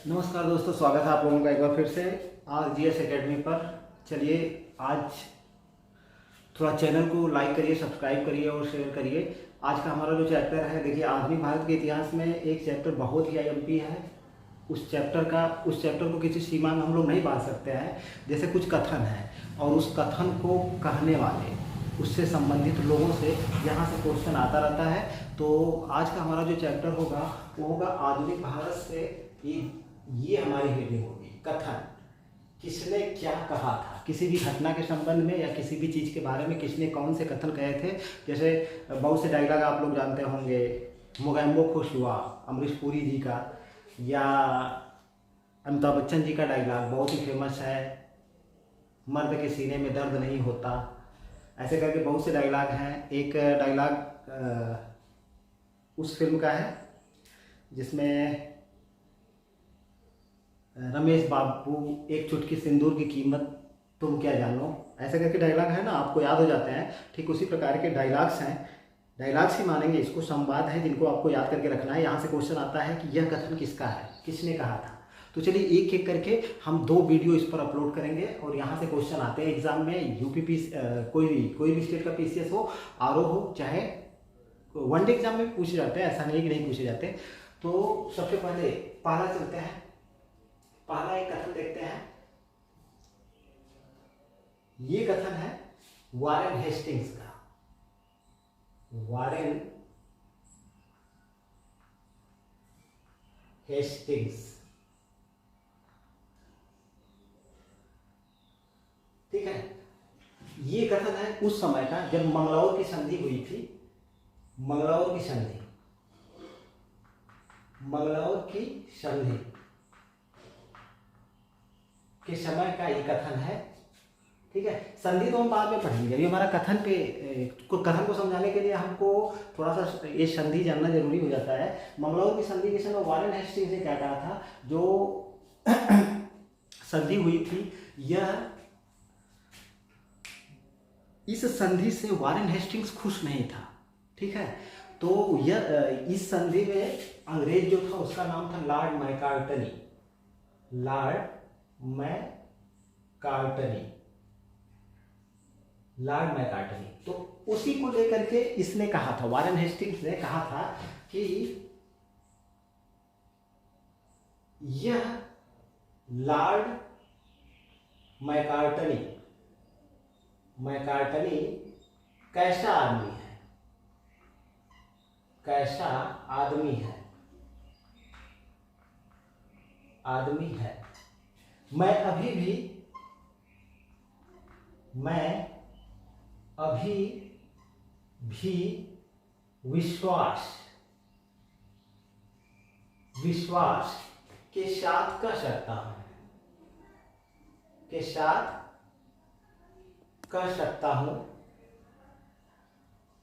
नमस्कार दोस्तों, स्वागत है आप लोगों का एक बार फिर से आज जीएस एकेडमी पर। चलिए आज थोड़ा चैनल को लाइक करिए, सब्सक्राइब करिए और शेयर करिए। आज का हमारा जो चैप्टर है, देखिए आधुनिक भारत के इतिहास में एक चैप्टर बहुत ही आईएमपी है। उस चैप्टर को किसी सीमा में हम लोग नहीं बांध सकते हैं। जैसे कुछ कथन है और उस कथन को कहने वाले, उससे संबंधित लोगों से यहाँ से क्वेश्चन आता रहता है। तो आज का हमारा जो चैप्टर होगा वो होगा आधुनिक भारत से। ये हमारी हेडिंग होगी कथन। किसने क्या कहा था, किसी भी घटना के संबंध में या किसी भी चीज़ के बारे में किसने कौन से कथन कहे थे। जैसे बहुत से डायलॉग आप लोग जानते होंगे, मोगैम्बो खुश हुआ अमरीश पुरी जी का, या अमिताभ बच्चन जी का डायलॉग बहुत ही फेमस है, मर्द के सीने में दर्द नहीं होता। ऐसे करके बहुत से डायलॉग हैं। एक डायलॉग उस फिल्म का है जिसमें रमेश बाबू एक चुटकी सिंदूर की कीमत तुम क्या जानो, ऐसे करके डायलॉग है ना, आपको याद हो जाते हैं। ठीक उसी प्रकार के डायलॉग्स हैं, डायलॉग्स ही मानेंगे इसको, संवाद है जिनको आपको याद करके रखना है। यहाँ से क्वेश्चन आता है कि यह कथन किसका है, किसने कहा था। तो चलिए एक एक करके हम 2 वीडियो इस पर अपलोड करेंगे और यहाँ से क्वेश्चन आते हैं एग्जाम में। यूपी कोई भी स्टेट का पीसीएस हो, आरओ हो, चाहे वनडे एग्जाम में पूछे जाते हैं, ऐसा नहीं कि नहीं पूछे जाते। तो सबसे पहले पहला चलते हैं, पहला एक कथन देखते हैं। ये कथन है वारेन हेस्टिंग्स का। वारेन हेस्टिंग्स, ठीक है। ये कथन है उस समय का जब मंगलौर की संधि हुई थी। मंगलौर की संधि, मंगलौर की संधि के समय का ये कथन है, ठीक है। संधि तो हम बाद में पढ़ेंगे, अभी हमारा कथन को समझाने के लिए हमको थोड़ा सा ये संधि जानना जरूरी हो जाता है। मंगलौर की संधि के समय वारेन हेस्टिंग्स ने क्या कहा था, जो संधि हुई थी, यह इस संधि से वारेन हेस्टिंग्स खुश नहीं था, ठीक है। तो यह इस संधि में अंग्रेज जो था उसका नाम था लॉर्ड मैकार्टनी। लॉर्ड मैकार्टनी, तो उसी को लेकर के इसने कहा था, वारेन हेस्टिंग्स ने कहा था कि यह लॉर्ड मैकार्टनी कैसा आदमी है, कैसा आदमी है, मैं अभी भी विश्वास के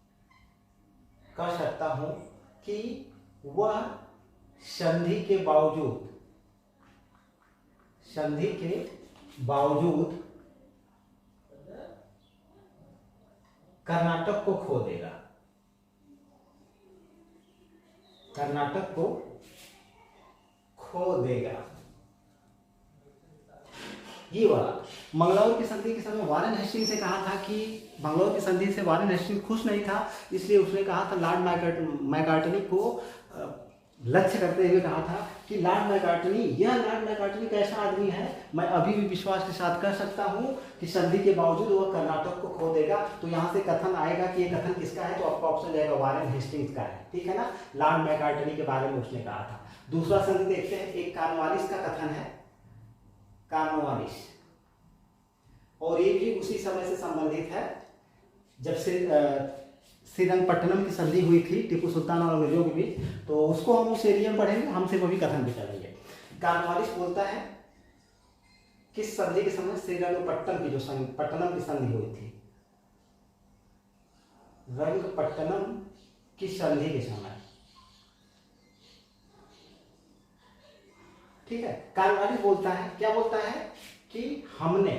साथ कह सकता हूं, कि वह संधि के बावजूद कर्नाटक को खो देगा। ये वाला मंगलौर की संधि के समय वारेन हेस्टिंग्स ने कहा था कि मंगलौर की संधि से वारेन हेस्टिंग्स खुश नहीं था, इसलिए उसने कहा था, लॉर्ड मैकार्टनी को लक्ष्य करते हुए कहा था कि यह लॉर्ड मैकार्टनी कैसा आदमी है, मैं अभी भी विश्वास के साथ कह सकता हूं कि संधि के बावजूद वह कर्नाटक को खो देगा। तो यहाँ से कथन आएगा कि ये कथन किसका है, तो आपका ऑप्शन जाएगा वारेन हेस्टिंग्स का है, ठीक है ना। लॉर्ड मैकार्टनी के बारे में उसने कहा था। दूसरा संधि देखते हैं, एक कॉर्नवालिस का कथन है, कॉर्नवालिस, और ये भी उसी समय से संबंधित है जब से श्रीरंगपट्टनम की संधि हुई थी टीपू सुल्तान और अंग्रेजों के बीच। तो उसको हम उस एरिया में पढ़ेंगे, हम सिर्फ अभी कथन भी चलेंगे। कॉर्नवालिस बोलता है किस संधि के समय, श्रीरंगपट्टनम की संधि हुई थी, रंगपट्टनम की संधि के समय, ठीक है। कॉर्नवालिस बोलता है, क्या बोलता है कि हमने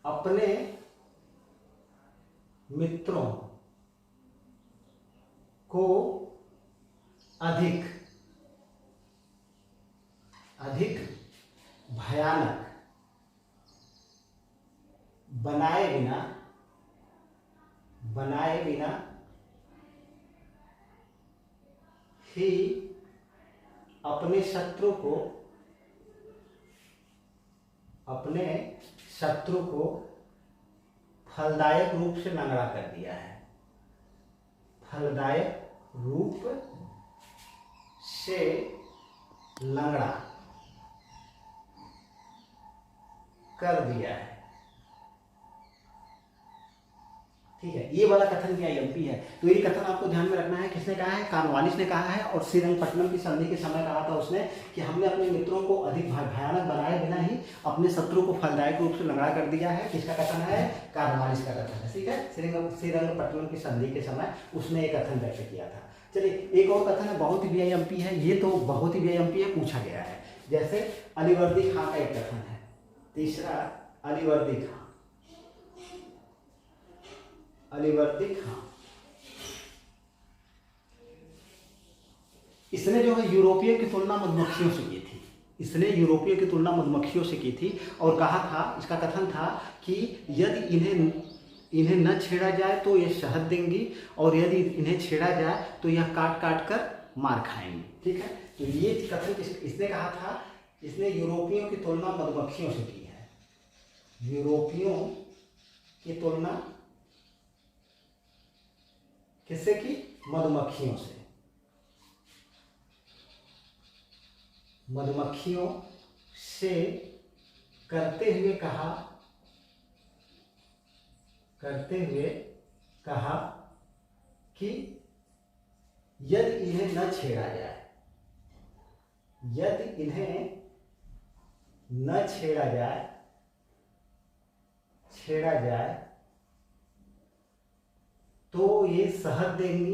अपने मित्रों को अधिक अधिक भयानक बनाए बिना ही अपने शत्रु को फलदायक रूप से लंगड़ा कर दिया है। फलदायक रूप से लंगड़ा कर दिया है। ठीक है, ये वाला कथन भी आईएमपी है। तो ये कथन आपको ध्यान में रखना है। किसने कहा है? कॉर्नवालिस ने कहा है। और श्रीरंगपट्टनम की संधि के समय कहा था उसने कि हमने अपने मित्रों को अधिक भयानक बनाए बिना ही अपने शत्रु को फलदायक रूप से लंगड़ा कर दिया है। किसका कथन है? कॉर्नवालिस का कथन है। ठीक है, श्रीरंगपट्टनम की संधि के समय उसने एक कथन व्यक्त किया था। चलिए, एक और कथन है, बहुत ही वीआईएमपी है। ये तो बहुत ही वीआईएमपी है, पूछा गया है। जैसे अलीवर्दी खां का एक कथन है। तीसरा, अलीवर्दी खां इसने जो है यूरोपियों की तुलना मधुमक्खियों से की थी। इसने यूरोपियों की तुलना मधुमक्खियों से की थी और कहा था, इसका कथन था कि यदि इन्हें न छेड़ा जाए तो ये शहद देंगी और यदि इन्हें छेड़ा जाए तो यह काट काट कर मार खाएंगी। ठीक है, तो ये कथन इसने कहा था। इसने यूरोपियों की तुलना मधुमक्खियों से की है। यूरोपियों की तुलना किससे की? मधुमक्खियों से। मधुमक्खियों से करते हुए कहा कि यदि इन्हें न छेड़ा जाए, छेड़ा जाए तो ये शहद देंगी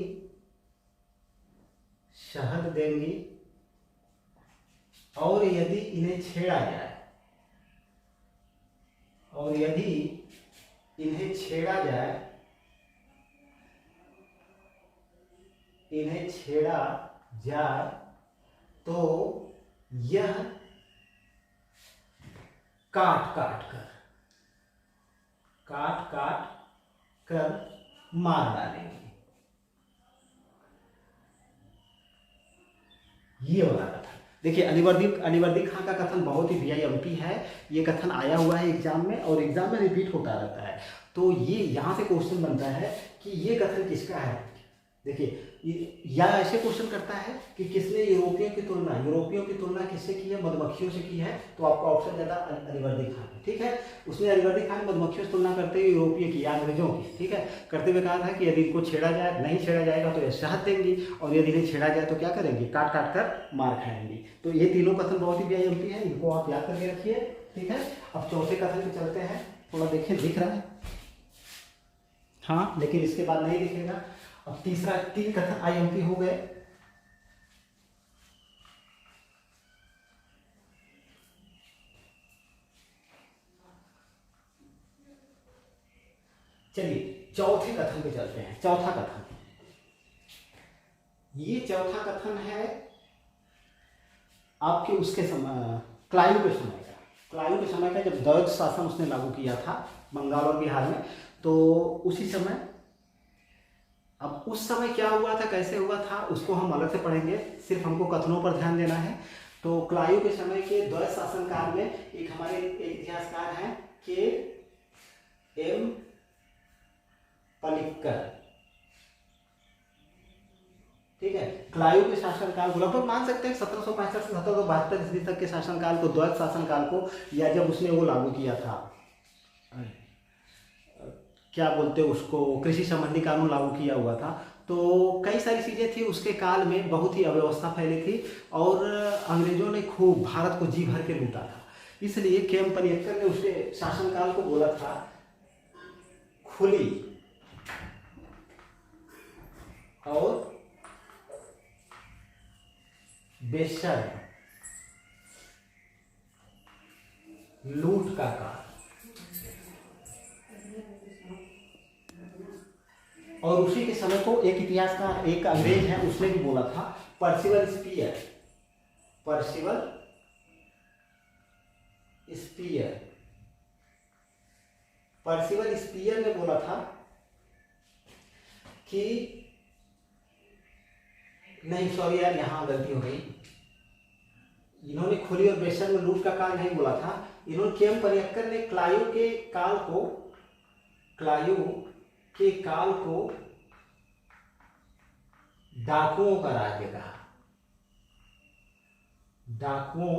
और यदि इन्हें छेड़ा जाए तो यह काट काट कर मार डालेंगे। ये वाला कथन देखिए, अलीवर्दी खां का कथन बहुत ही वीआईएमपी है। ये कथन आया हुआ है एग्जाम में और एग्जाम में रिपीट होता रहता है। तो ये यहाँ से क्वेश्चन बनता है कि ये कथन किसका है। देखिए, या ऐसे क्वेश्चन करता है कि किसने यूरोपियों की तुलना किससे की है? मधुमक्खियों से की है। तो आपका ऑप्शन ज्यादा अलीवर्दी खां। ठीक है, उसने अलीवर्दी खां मधुमक्खियों से तुलना करते हुए यूरोपीय की, अंग्रेजों की, ठीक है, करते हुए कहा था कि यदि इनको नहीं छेड़ा जाएगा तो ये शहद देंगी और यदि इन्हें छेड़ा जाए तो क्या करेंगी? काट काट कर मार खाएंगी। तो ये तीनों कथन बहुत ही वीआईएमपी है, इनको आप याद करके रखिए। ठीक है, अब चौथे कथन पे चलते हैं। थोड़ा देखिए, दिख रहा है? हाँ, लेकिन इसके बाद नहीं दिखेगा। अब तीन कथन आईएमपी हो गए। चलिए, चौथे कथन पे चलते हैं। चौथा कथन, ये चौथा कथन है आपके उसके समय, क्लाइव के समय का जब दैत्य शासन उसने लागू किया था बंगाल और बिहार में, तो उसी समय, अब उस समय क्या हुआ था, कैसे हुआ था, उसको हम अलग से पढ़ेंगे। सिर्फ हमको कथनों पर ध्यान देना है। तो क्लाइव के समय के दैत्य शासन काल में एक हमारे एक इतिहासकार हैं के.एम. पलिक्कर। ठीक है, क्लाइव के शासनकाल को लगभग मान सकते हैं 1765 से 1772 ईस्वी तक के शासनकाल को, दैत्य शासनकाल को, या जब उसने वो लागू किया था, क्या बोलते हैं उसको, कृषि संबंधी कानून लागू किया हुआ था। तो कई सारी चीज़ें थी उसके काल में, बहुत ही अव्यवस्था फैली थी और अंग्रेजों ने खूब भारत को जी भर के लूटा था। इसलिए के.एम. पलिक्कर ने उसके शासनकाल को बोला था खुली और बेशर्म लूट का काल। और उसी के समय को एक इतिहासकार, एक अंग्रेज है, उसने भी बोला था, पर्सिवल स्पीयर, पर्सिवल स्पीयर ने बोला था कि नहीं सॉरी यार, यहां गलती हो गई, इन्होंने खुली और बेशर्म में लूट का काल नहीं बोला था, इन्होंने केएम पनिक्कर ने क्लायु के काल को डाकुओं का राज्य कहा, डाकुओं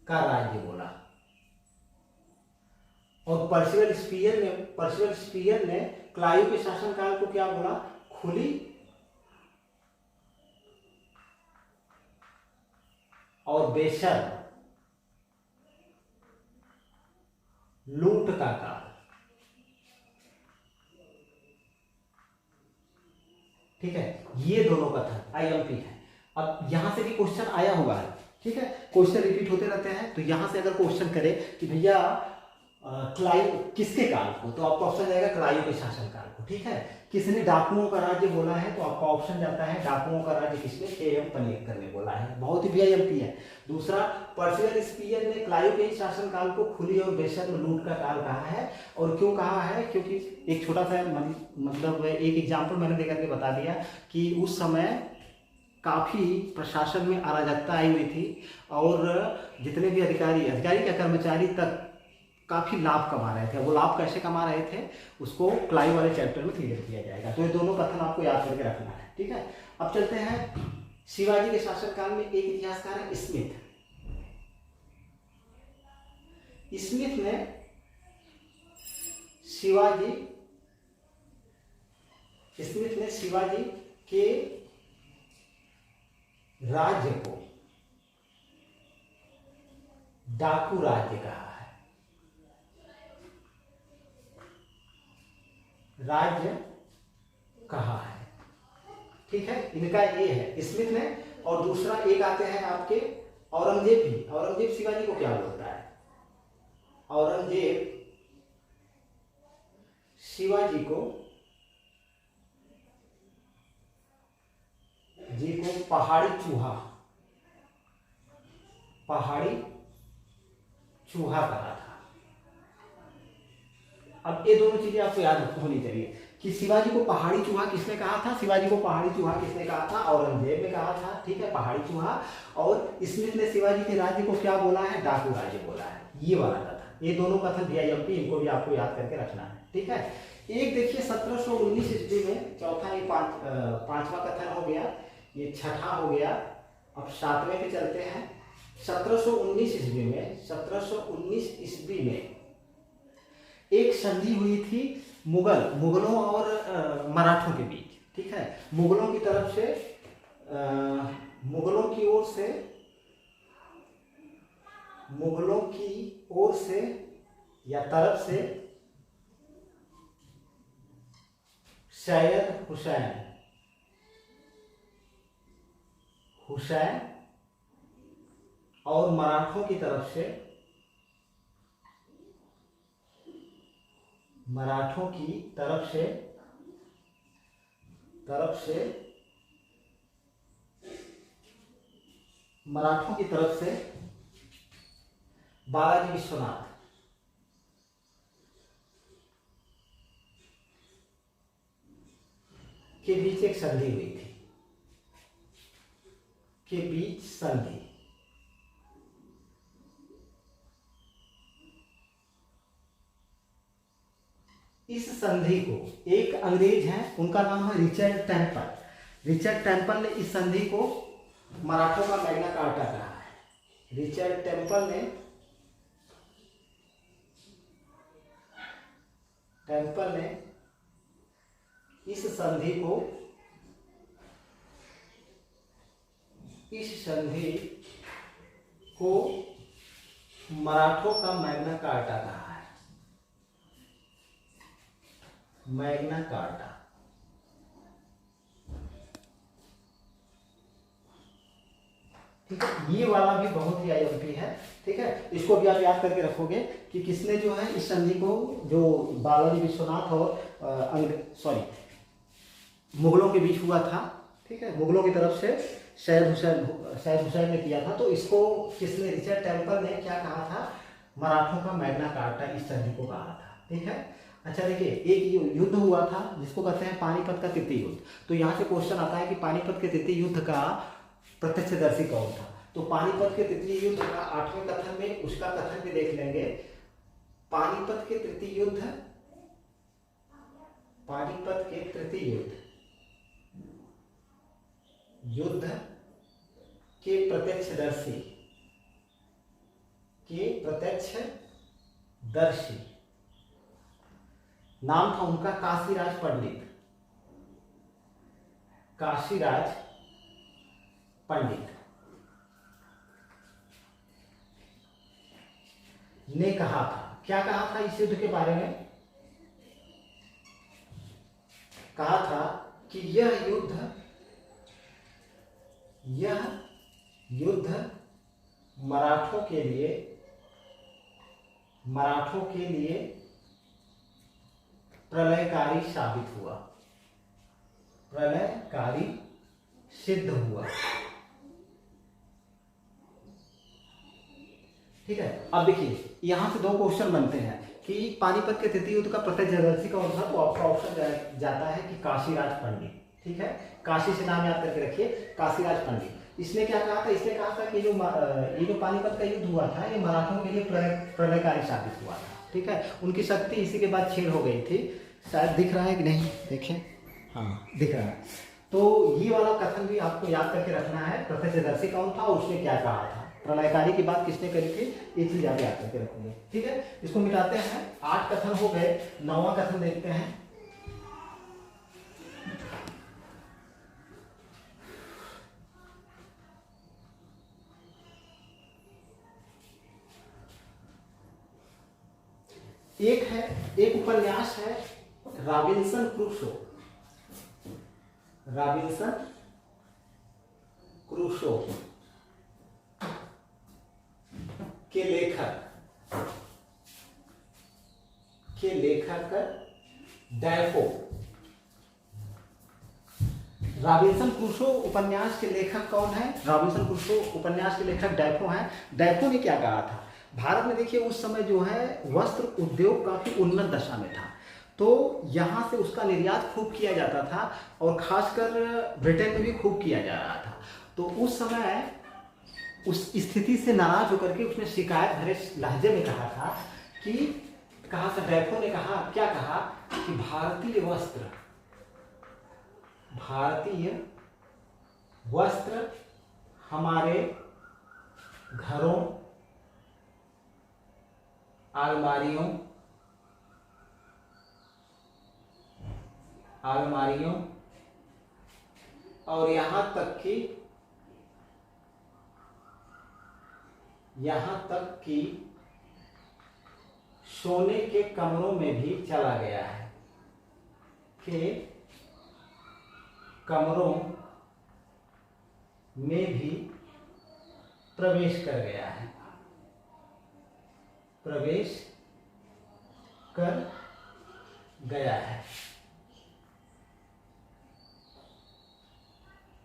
का राज्य बोला। और पर्सिवल स्पीयर ने क्लायु के शासनकाल को क्या बोला, खुली और बेशर्म लूट का काल। ठीक है, ये दोनों कथन आईएमपी है। अब यहां से भी क्वेश्चन आया हुआ है, ठीक है, क्वेश्चन रिपीट होते रहते हैं, तो यहां से अगर क्वेश्चन करे कि भैया क्लायु किसके काल को, तो आपका ऑप्शन जाएगा क्लायु के शासनकाल को। ठीक है, किसने डाकुओं का राज्य बोला है, तो आपका ऑप्शन जाता है डाकुओं का राज्य किसने, केएम पनिक्कर ने बोला है, बहुत ही वीआईएमपी है। दूसरा, पर्सिवल स्पीयर ने क्लायु के शासनकाल को खुली और बेशर्म लूट का काल कहा है। और क्यों कहा है, क्योंकि एक छोटा सा मतलब एक एग्जाम्पल मैंने देकर के बता दिया कि उस समय काफ़ी प्रशासन में अराजकता आई हुई थी और जितने भी अधिकारी या कर्मचारी तक काफ़ी लाभ कमा रहे थे। वो लाभ कैसे कमा रहे थे उसको क्लायु वाले चैप्टर में क्लियर किया जाएगा। तो ये दोनों कथन आपको याद करके रखना है। ठीक है, अब चलते हैं शिवाजी के शासनकाल में। एक इतिहासकार है स्मिथ ने शिवाजी के राज्य को डाकू राज्य कहा है, राज्य कहा है। ठीक है, इनका ये है स्मिथ ने। और दूसरा एक आते हैं आपके औरंगजेब भी। औरंगजेब शिवाजी को क्या बोलता है, औरंगजेब शिवाजी को पहाड़ी चूहा कहा था। अब ये दोनों चीजें आपको याद होनी चाहिए कि शिवाजी को पहाड़ी चूहा किसने कहा था, शिवाजी को पहाड़ी चूहा किसने कहा था, औरंगजेब ने कहा था। ठीक है, पहाड़ी चूहा। और स्मिथ ने शिवाजी के राज्य को क्या बोला है, डाकू राज्य बोला है। ये वाला कथन, ये दोनों कथन वीआईएमपी, इनको भी आपको याद करके रखना है। ठीक है, एक देखिए 1719 ईस्वी में, चौथा ये पांचवा कथन हो गया, ये छठा हो गया। अब सातवें पे चलते हैं। 1719 ईस्वी में एक संधि हुई थी मुगलों और मराठों के बीच। ठीक है, मुगलों की तरफ से मुगलों की ओर से या तरफ से सैयद हुसैन और मराठों की तरफ से बालाजी विश्वनाथ के बीच एक संधि हुई थी, इस संधि को एक अंग्रेज हैं, उनका नाम है रिचर्ड टेम्पल ने इस संधि को मराठों का मैग्ना कार्टा कहा है। रिचर्ड टेम्पल ने इस संधि को मराठों का मैग्ना कार्टा कहा है, मैग्ना कार्टा। ठीक है, ये वाला भी बहुत ही आईएमपी है। ठीक है, इसको भी आप याद करके रखोगे कि किसने जो है इस संधि को, जो बालाजी विश्वनाथ और मुगलों के बीच हुआ था। ठीक है, मुगलों की तरफ से सैयद हुसैन ने किया था। तो इसको किसने, रिचर्ड टेम्पल ने क्या कहा था, मराठों का मैग्ना कार्टा इस संधि को कहा था। ठीक है, अच्छा देखिए, एक युद्ध हुआ था जिसको कहते हैं पानीपत का तृतीय युद्ध। तो यहाँ से क्वेश्चन आता है कि पानीपत के तृतीय युद्ध का प्रत्यक्षदर्शी कौन था। तो पानीपत के तृतीय युद्ध का 8वें कथन में उसका कथन भी देख लेंगे। पानीपत के तृतीय युद्ध, पानीपत के तृतीय युद्ध के प्रत्यक्षदर्शी नाम था उनका काशीराज पंडित। काशीराज पंडित ने कहा था, क्या कहा था इस युद्ध के बारे में, कहा था कि यह युद्ध मराठों के लिए प्रलयकारी साबित हुआ, प्रलयकारी सिद्ध हुआ। ठीक है, अब देखिए यहां से दो क्वेश्चन बनते हैं कि पानीपत के तृतीय युद्ध का प्रत्यक्षदर्शी कौन था। तो आपका ऑप्शन जाता है कि काशीराज पंडित। ठीक है, काशी से नाम याद करके रखिए, काशीराज पंडित। इसने क्या कहा था, इसने कहा था कि ये जो पानीपत का युद्ध हुआ था ये मराठों के लिए प्रलयकारी साबित हुआ था। ठीक है, उनकी शक्ति इसी के बाद छीन हो गई थी। शायद दिख रहा है कि नहीं, देखें, हाँ दिख रहा है। तो ये वाला कथन भी आपको याद करके रखना है, प्रत्यक्षदर्शी कौन था, उसने क्या कहा था, प्रलयकारी की बात किसने करी थी, ये चीज आप याद करके रखोगे। ठीक है, इसको मिटाते हैं, 8 कथन हो गए, 9वां कथन देखते हैं। एक उपन्यास है रॉबिन्सन क्रूसो के लेखक डैफो। रॉबिन्सन क्रूसो उपन्यास के लेखक कौन है, रॉबिन्सन क्रूसो उपन्यास के लेखक डैफो हैं। डैफो ने क्या कहा था, भारत में देखिए उस समय जो है वस्त्र उद्योग काफी उन्नत दशा में था, तो यहाँ से उसका निर्यात खूब किया जाता था और खासकर ब्रिटेन में भी खूब किया जा रहा था। तो उस समय उस स्थिति से नाराज होकर के उसने शिकायत भरे लहजे में कहा था कि, कहा था डैफो ने कहा, क्या कहा कि भारतीय वस्त्र हमारे घरों, अलमारियों और यहाँ तक कि सोने के कमरों में भी चला गया है, के कमरों में भी प्रवेश कर गया है, प्रवेश कर गया है।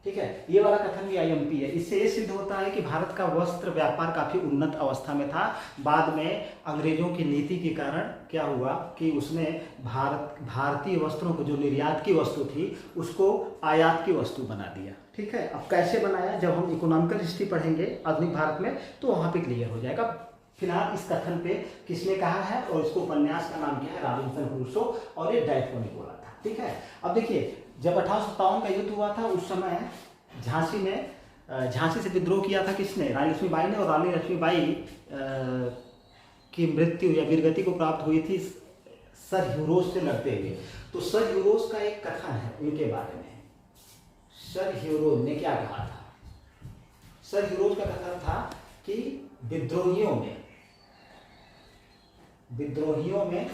ठीक है, ये वाला कथन भी आईएमपी है। इससे ये सिद्ध होता है कि भारत का वस्त्र व्यापार काफी उन्नत अवस्था में था। बाद में अंग्रेजों की नीति के कारण क्या हुआ कि उसने भारतीय वस्त्रों को, जो निर्यात की वस्तु थी, उसको आयात की वस्तु बना दिया। ठीक है, अब कैसे बनाया, जब हम इकोनॉमिकल हिस्ट्री पढ़ेंगे आधुनिक भारत में तो वहां पे क्लियर हो जाएगा। फिलहाल इस कथन पे किसने कहा है और इसको उपन्यास का नाम क्या है, रॉबिन्सन क्रूसो, और ये डैफो ने बोला था। ठीक है, अब देखिए जब 1857 का युद्ध हुआ था उस समय झांसी से विद्रोह किया था किसने, रानी लक्ष्मीबाई ने। और रानी लक्ष्मीबाई की मृत्यु या वीरगति को प्राप्त हुई थी सर ह्यूरोज से लड़ते हुए। तो सर ह्यूरोज का एक कथन है उनके बारे में। सर ह्यूरोज ने क्या कहा था, सर ह्यूरोज का कथन था कि विद्रोहियों में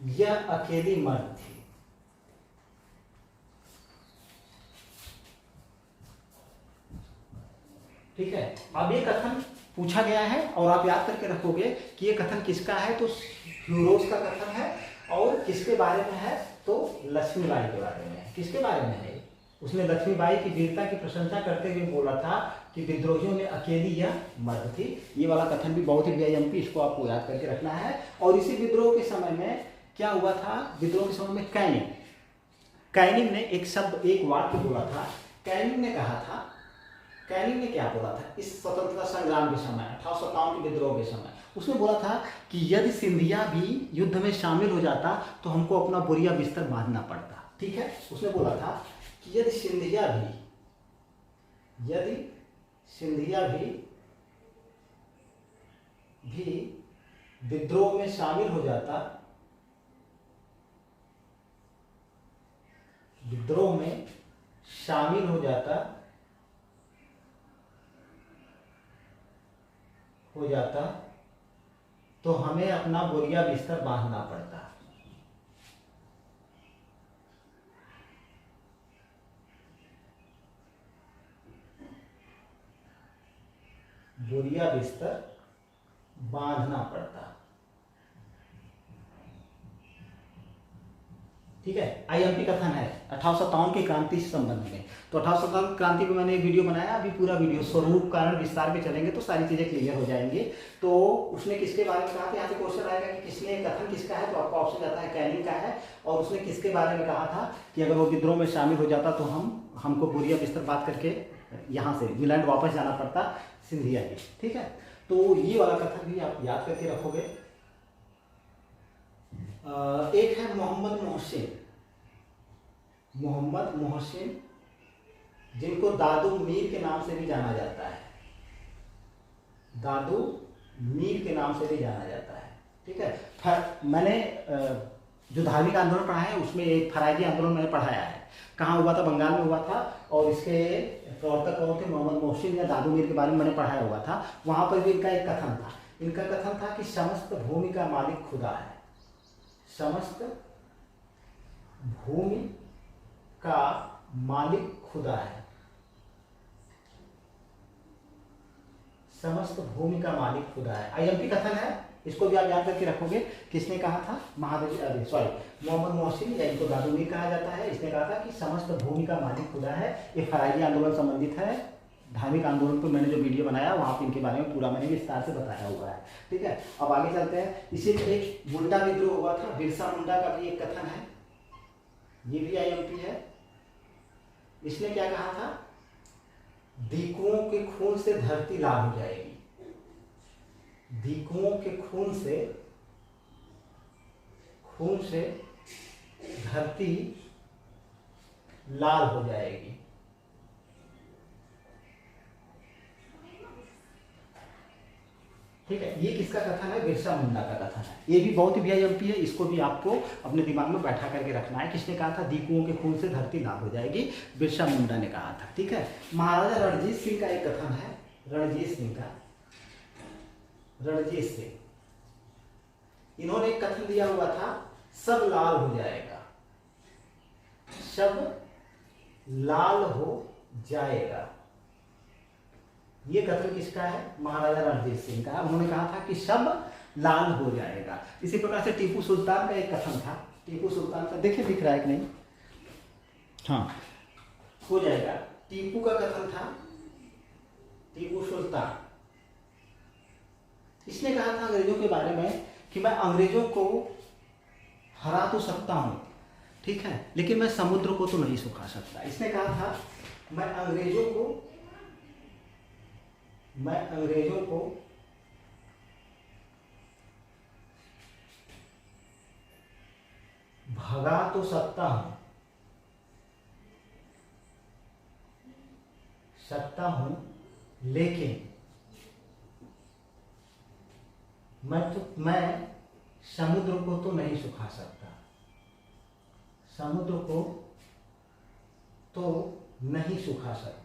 यह अकेली मर्द थी। ठीक है, अब ये कथन पूछा गया है और आप याद करके रखोगे कि ये कथन किसका है। तो ह्यूरोज का कथन है और किसके बारे में है, तो लक्ष्मीबाई के बारे में है। किसके बारे में है, उसने लक्ष्मीबाई की वीरता की प्रशंसा करते हुए बोला था कि विद्रोहियों में अकेली यह मर्द थी। ये वाला कथन भी बहुत ही वीआईएमपी, इसको आपको याद करके रखना है। और इसी विद्रोह के समय में क्या हुआ था, विद्रोह के समय में कैनिंग ने एक शब्द, एक वाक्य बोला था। कैनिंग ने कहा था, कैनिंग ने क्या बोला था इस स्वतंत्रता संग्राम के समय, 1857 के विद्रोह के समय, उसने बोला था कि यदि सिंधिया भी युद्ध में शामिल हो जाता तो हमको अपना बोरिया बिस्तर बांधना पड़ता। ठीक है, उसने बोला था कि यदि सिंधिया भी विद्रोह में शामिल हो जाता, तो हमें अपना बोरिया बिस्तर बांधना पड़ता। बोरिया बिस्तर बांधना पड़ता। ठीक है, आईएमपी कथन है 1857 की क्रांति से संबंध में। तो 1857 क्रांति पे मैंने एक वीडियो बनाया, अभी पूरा वीडियो स्वरूप कारण विस्तार पे चलेंगे तो सारी चीजें क्लियर हो जाएंगी। तो उसने किसके बारे में कहा था, यहाँ से क्वेश्चन आएगा कि किसने, कथन किसका है, तो आपका ऑप्शन जाता है कैनिंग का है। और उसने किसके बारे में कहा था कि अगर वो विद्रोह में शामिल हो जाता तो हमको बोरिया बिस्तर बांध करके यहाँ से इंग्लैंड वापस जाना पड़ता, सिंधिया जी। ठीक है, तो ये वाला कथन भी आप याद करके रखोगे। एक है मोहम्मद मोहसिन, जिनको दादू मीर के नाम से भी जाना जाता है, दादू मीर के नाम से भी जाना जाता है। ठीक है, मैंने जो धार्मिक आंदोलन पढ़ा है उसमें एक फराइजी आंदोलन मैंने पढ़ाया है, कहाँ हुआ था, बंगाल में हुआ था। और इसके प्रवर्तक कौन थे, मोहम्मद मोहसिन या दादू मीर के बारे में मैंने पढ़ाया हुआ था। वहाँ पर भी इनका एक कथन था, इनका कथन था कि समस्त भूमि का मालिक खुदा है, समस्त भूमि का मालिक खुदा है, समस्त भूमि का मालिक खुदा है। आईएमपी कथन है, इसको भी आप याद करके रखोगे। किसने कहा था, मोहम्मद मोहसिन, या इनको दादू मीर कहा जाता है। इसने कहा था कि समस्त भूमि का मालिक खुदा है। ये फराइजी आंदोलन संबंधित है, धार्मिक आंदोलन पर मैंने जो वीडियो बनाया वहाँ पे इनके बारे में पूरा मैंने विस्तार से बताया हुआ है। ठीक है, अब आगे चलते हैं। इसी में एक मुंडा विद्रोह हुआ था, बिरसा मुंडा का भी एक कथन है, ये भी आईएमपी है। इसने क्या कहा था, दीकुओं के खून से धरती लाल हो जाएगी, दीकुओं के खून से धरती लाल हो जाएगी। ठीक है, ये किसका कथन है, बिरसा मुंडा का कथन है। ये भी बहुत ही वीआईएमपी है, इसको भी आपको अपने दिमाग में बैठा करके रखना है। किसने कहा था, दीकुओं के खून से धरती लाल हो जाएगी, बिरसा मुंडा ने कहा था। ठीक है, महाराजा रणजीत सिंह का एक कथन है, रणजीत सिंह, इन्होंने एक कथन दिया हुआ था, सब लाल हो जाएगा, सब लाल हो जाएगा। ये कथन किसका है, महाराजा रणजीत सिंह का। उन्होंने कहा था कि सब लाल हो जाएगा। इसी प्रकार से टीपू सुल्तान का एक कथन था, टीपू सुल्तान का देखिए दिख रहा है कि नहीं, हाँ हो जाएगा। टीपू का कथन था, टीपू सुल्तान, इसने कहा था अंग्रेजों के बारे में कि मैं अंग्रेजों को हरा तो सकता हूं, ठीक है, लेकिन मैं समुद्र को तो नहीं सुखा सकता। इसने कहा था मैं अंग्रेजों को भगा तो सकता हूं लेकिन मैं समुद्र को तो नहीं सुखा सकता, समुद्र को तो नहीं सुखा सकता।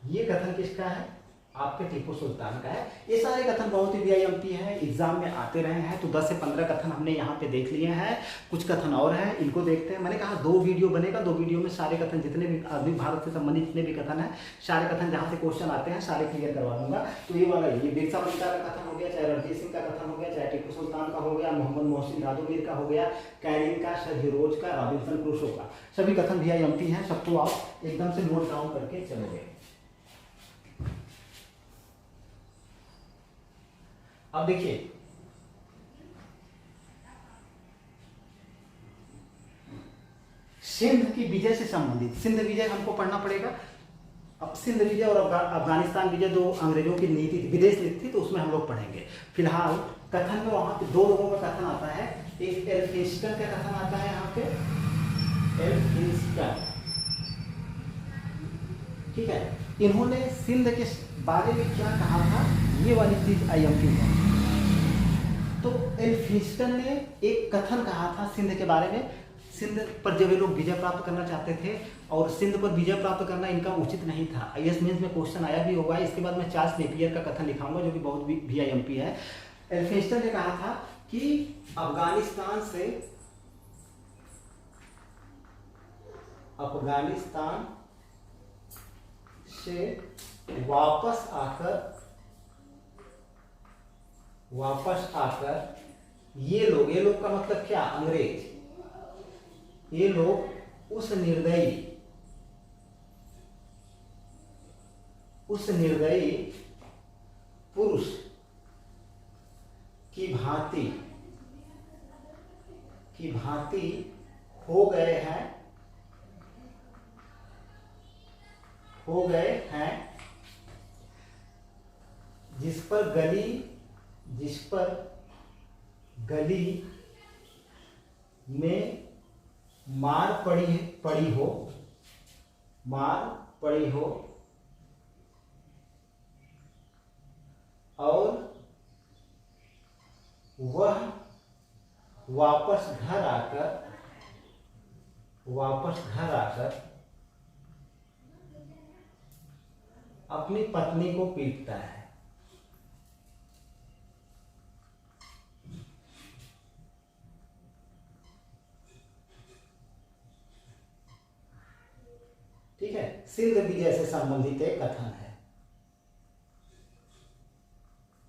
ये कथन किसका है, आपके टीपू सुल्तान का है। ये सारे कथन बहुत ही वीआईएमपी है, एग्जाम में आते रहे हैं। तो 10 से 15 कथन हमने यहाँ पे देख लिए हैं, कुछ कथन और हैं, इनको देखते हैं। मैंने कहा 2 वीडियो बनेगा, 2 वीडियो में सारे कथन जितने भी आधुनिक भारत से संबंधित जितने भी कथन हैं, सारे कथन जहाँ से क्वेश्चन आते हैं सारे क्लियर करवा दूंगा। तो ये वाला ये बिरसा मुंडा का कथन हो गया, चाहे रणजीत सिंह का कथन हो गया, चाहे टीपू सुल्तान का हो गया, मोहम्मद मोहसिन राजूमीर का हो गया, कैनिंग का, सर का, रॉबिन्सन क्रूसो का, सभी कथन वीआईएमपी हैं। सबको आप एकदम से नोट डाउन करके चलोगे। अब देखिए, सिंध की विजय से संबंधित, सिंध विजय हमको पढ़ना पड़ेगा। अब सिंध विजय और अफगानिस्तान विजय 2 अंग्रेजों की नीति विदेश नीति थी, तो उसमें हम लोग पढ़ेंगे। फिलहाल कथन में वहां पे 2 लोगों का कथन आता है। एक एल्फिंस्टन का कथन आता है यहाँ पे, एल्फिंस्टन, ठीक है। इन्होंने सिंध के बारे में क्या कहा था, ये वाली चीज आईएमपी है। तो एल्फिंस्टन ने एक कथन कहा था सिंध के बारे में। सिंध पर जब ये लोग विजय प्राप्त करना चाहते थे, और सिंध पर विजय प्राप्त करना इनका उचित नहीं था। आईएएस मेंस में क्वेश्चन आया भी होगा। इसके बाद मैं चार्ल्स नेपियर का कथन लिखाऊंगा, जो कि बहुत वीआईएमपी है। एल्फिंस्टन ने कहा था कि अफगानिस्तान से वापस आकर ये लोग का मतलब क्या, अंग्रेज, ये लोग उस निर्दयी पुरुष की भांति हो गए हैं, जिस पर गली में मार पड़ी हो और वह वापस घर आकर अपनी पत्नी को पीटता है। ठीक है, सिंध विजय से संबंधित एक कथन है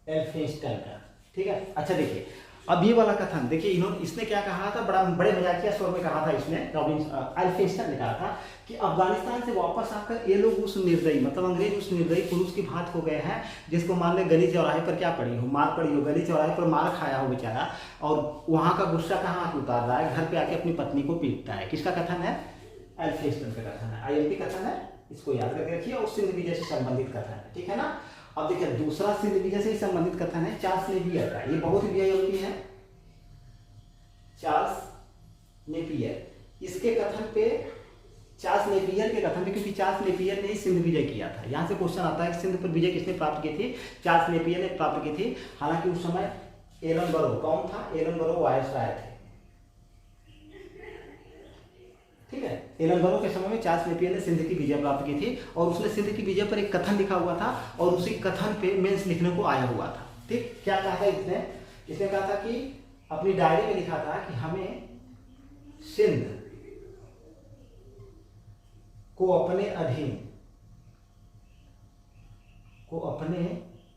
एल्फिंस्टन का। ठीक है, अच्छा देखिए, अब ये वाला कथन देखिए, इसने क्या कहा था, बड़े मजाकिया स्वर में कहा था इसने, एल्फिंस्टन ने कहा था कि अफगानिस्तान से वापस आकर ये लोग उस निर्दयी, मतलब अंग्रेज उस निर्दयी पुरुष की भांति हो गए हैं, जिसको मान ले गली चौराहे पर क्या पड़ी हो, मार पड़ी हो, गली चौराहे पर मार खाया हो बेचारा, और वहां का गुस्सा कहाँ आके उतार रहा है, घर पे आके अपनी पत्नी को पीटता है। किसका कथन है, एल्फिंस्टन का कथन है, आईएमपी कथन है, इसको याद करके रखिए। और सिंध विजय से संबंधित कथन है, ठीक है ना। अब देखिए दूसरा सिंध विजय से संबंधित कथन है चार्ल्स नेपियर का, ये बहुत ही वीआईएमपी है, चार्ल्स नेपियर। इसके कथन पे, चार्ल्स नेपियर के कथन पे, क्योंकि चार्ल्स नेपियर ने ही सिंध विजय किया था, यहाँ से क्वेश्चन आता है कि सिंध पर विजय किसने प्राप्त की थी, चार्ल्स नेपियर ने प्राप्त की थी। हालांकि उस समय एलन बरो, कौन था, एलन बरो वायसराय थे, ठीक है। एलन बरो के समय में चार्ल्स नेपियर ने सिंध की विजय प्राप्त की थी, और उसने सिंध की विजय पर एक कथन लिखा हुआ था, और उसी कथन पे मेंस लिखने को आया हुआ था। ठीक, क्या कहा था इसने कहा था कि अपनी डायरी में लिखा था कि हमें सिंध को अपने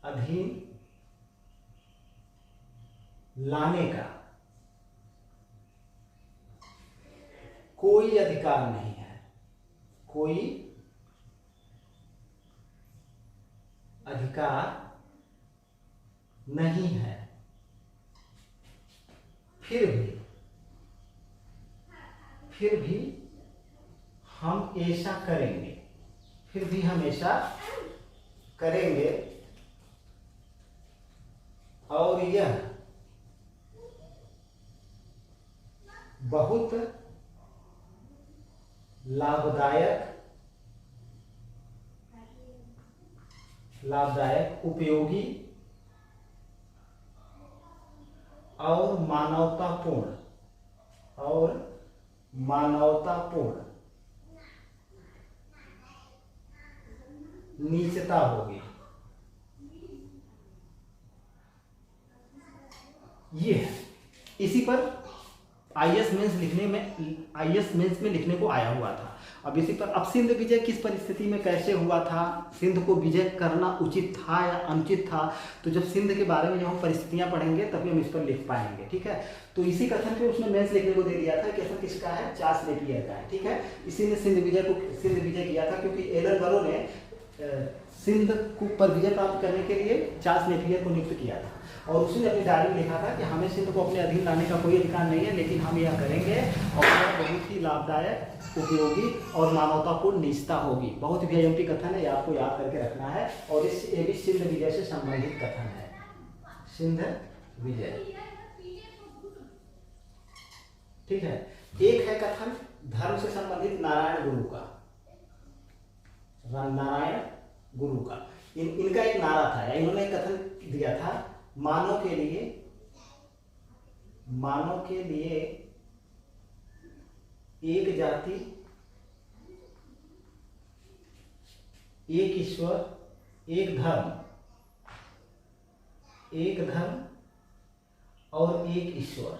अधीन लाने का कोई अधिकार नहीं है, कोई अधिकार नहीं है, फिर भी हम ऐसा करेंगे, और यह बहुत लाभदायक, उपयोगी और मानवतापूर्ण नीचता होगी। ये है, इसी पर आईएएस मेंस में लिखने को आया हुआ था। अब इसी पर, अब सिंध विजय किस परिस्थिति में कैसे हुआ था, सिंध को विजय करना उचित था या अनुचित था, तो जब सिंध के बारे में जब हम परिस्थितियां पढ़ेंगे तभी हम इस पर लिख पाएंगे। ठीक है, तो इसी कथन पे उसने मेंस लिखने को दे दिया था। कथन किसका है? चार्ल्स नेपियर का है। ठीक है, इसी ने सिंध विजय किया था, क्योंकि एलनबरो ने सिंध पर विजय प्राप्त करने के लिए चार्ल्स नेपियर को नियुक्त किया था, और उसने अपनी डायरी में लिखा था कि हमें सिंध को अपने अधीन लाने का कोई अधिकार नहीं है, लेकिन हम यह करेंगे और यह बहुत ही लाभदायक, उपयोगी और मानवतापूर्ण निष्ठा होगी। बहुत ही VIMP कथन है, ये आपको याद करके रखना है। और ये भी सिंध विजय से संबंधित कथन है, सिंध विजय। ठीक है, एक है कथन धर्म से संबंधित नारायण गुरु का, नारायण गुरु का। इनका एक नारा था, या इन्होंने एक कथन दिया था, मानव के लिए एक जाति, एक ईश्वर, एक धर्म और एक ईश्वर,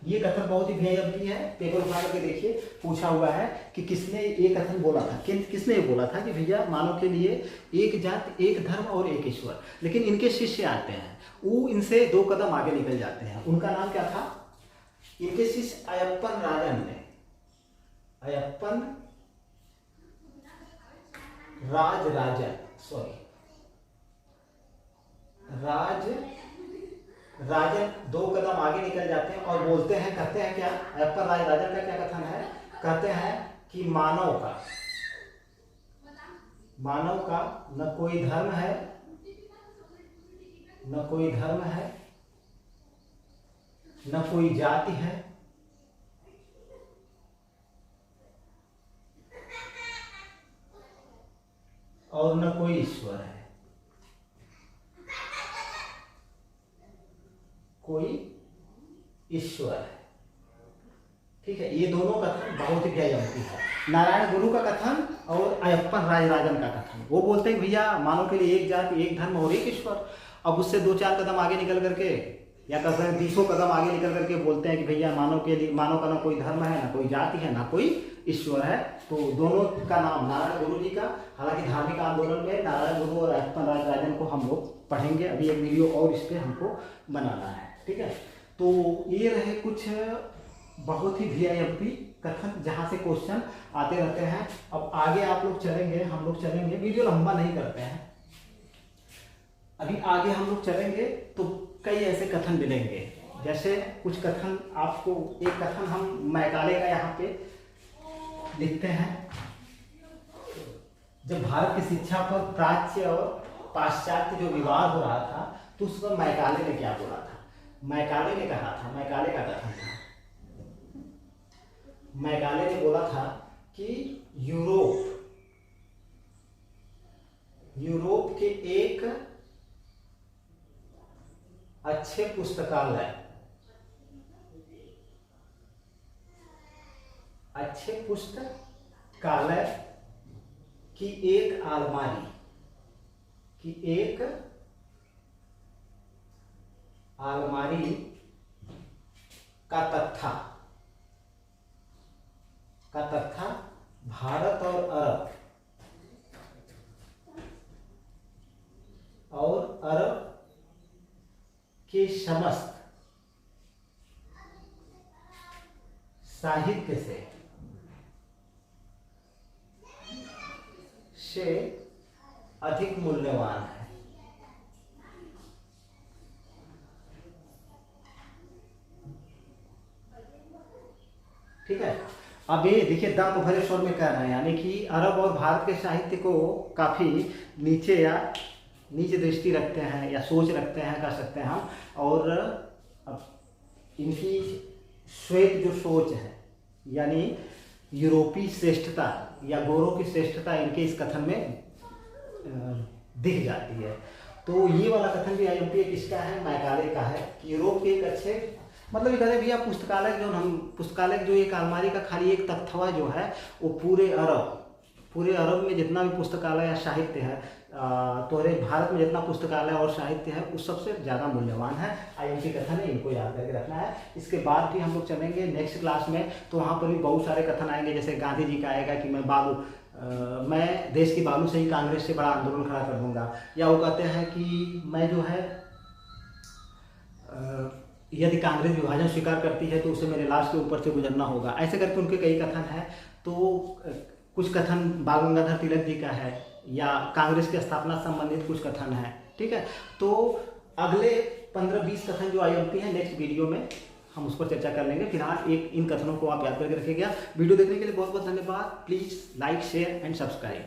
ये कथन बहुत ही VIMP है। पेपर उठा करके देखिए, पूछा हुआ है कि किसने ये कथन बोला था, किसने ये बोला था कि भैया मानव के लिए एक जाति, एक धर्म और एक ईश्वर। लेकिन इनके शिष्य आते हैं, वो इनसे 2 कदम आगे निकल जाते हैं। उनका नाम क्या था? इनके शिष्य अयप्पन राजन राजन 2 कदम आगे निकल जाते हैं और बोलते हैं, कहते हैं क्या? अयप्पन राजन का क्या कथन है? कहते हैं कि मानव का न कोई धर्म है, न कोई जाति है, और न कोई ईश्वर है। ठीक है, ये दोनों कथन बहुत ही VIMP है। नारायण गुरु का कथन और अयप्पन राजन का कथन, वो बोलते हैं भैया मानव के लिए एक जाति, एक धर्म और एक ईश्वर। अब उससे 2-4 कदम आगे निकल करके, या कहते हैं 20 कदम आगे निकल करके बोलते हैं कि भैया मानव का ना कोई धर्म है, ना कोई जाति है, ना कोई ईश्वर है। तो दोनों का नाम नारायण गुरु जी का, हालांकि धार्मिक आंदोलन में नारायण गुरु और अयप्पन राजन को हम लोग पढ़ेंगे। अभी एक वीडियो और इस पर हमको बनाना है। ठीक है, तो ये रहे कुछ बहुत ही VIMP कथन जहाँ से क्वेश्चन आते रहते हैं। अब आगे हम लोग चलेंगे, वीडियो लंबा नहीं करते हैं, अभी आगे हम लोग चलेंगे तो कई ऐसे कथन मिलेंगे। जैसे कुछ कथन आपको, एक कथन हम मैकाले का यहाँ पे लिखते हैं। जब भारत की शिक्षा पर प्राच्य और पाश्चात्य जो विवाद हो रहा था, तो उस पर मैकाले ने क्या बोला था? मैकाले ने कहा था, मैकाले का कथन था, मैकाले ने बोला था कि यूरोप के एक अच्छे पुस्तकालय की एक अलमारी का तख्ता भारत और अरब के समस्त साहित्य से अधिक मूल्यवान है। ठीक है, अब ये देखिए दम भरे स्वर में कह रहे हैं, यानी कि अरब और भारत के साहित्य को काफी नीचे दृष्टि रखते हैं या सोच रखते हैं, कह सकते हैं हम। और अब इनकी श्वेत जो सोच है, यानी यूरोपीय श्रेष्ठता या गोरों की श्रेष्ठता इनके इस कथन में दिख जाती है। तो ये वाला कथन भी IMP किसका है? मैकाले का है कि यूरोप के एक अच्छे, मतलब ये कहते भैया पुस्तकालय जो एक अलमारी का खाली एक तख्तवा जो है वो पूरे पूरे अरब में जितना भी पुस्तकालय या साहित्य है, पूरे भारत में जितना पुस्तकालय और साहित्य है उस सबसे ज़्यादा मूल्यवान है। आईएमसी कथन है, इनको याद करके रखना है। इसके बाद भी हम लोग चलेंगे नेक्स्ट क्लास में, तो वहाँ पर भी बहुत सारे कथन आएंगे। जैसे गांधी जी का आएगा कि मैं देश की बालू से ही कांग्रेस से बड़ा आंदोलन खड़ा कर दूंगा, या वो कहते हैं कि मैं जो है यदि कांग्रेस विभाजन स्वीकार करती है तो उसे मेरे लाश के ऊपर से गुजरना होगा। ऐसे करके उनके कई कथन हैं। तो कुछ कथन बाल गंगाधर तिलक जी का है, या कांग्रेस की स्थापना संबंधित कुछ कथन है। ठीक है, तो अगले 15-20 कथन जो आईएमपी है नेक्स्ट वीडियो में हम उस पर चर्चा कर लेंगे। फिलहाल इन कथनों को आप याद करके रखिएगा। वीडियो देखने के लिए बहुत बहुत धन्यवाद। Please like, share and subscribe.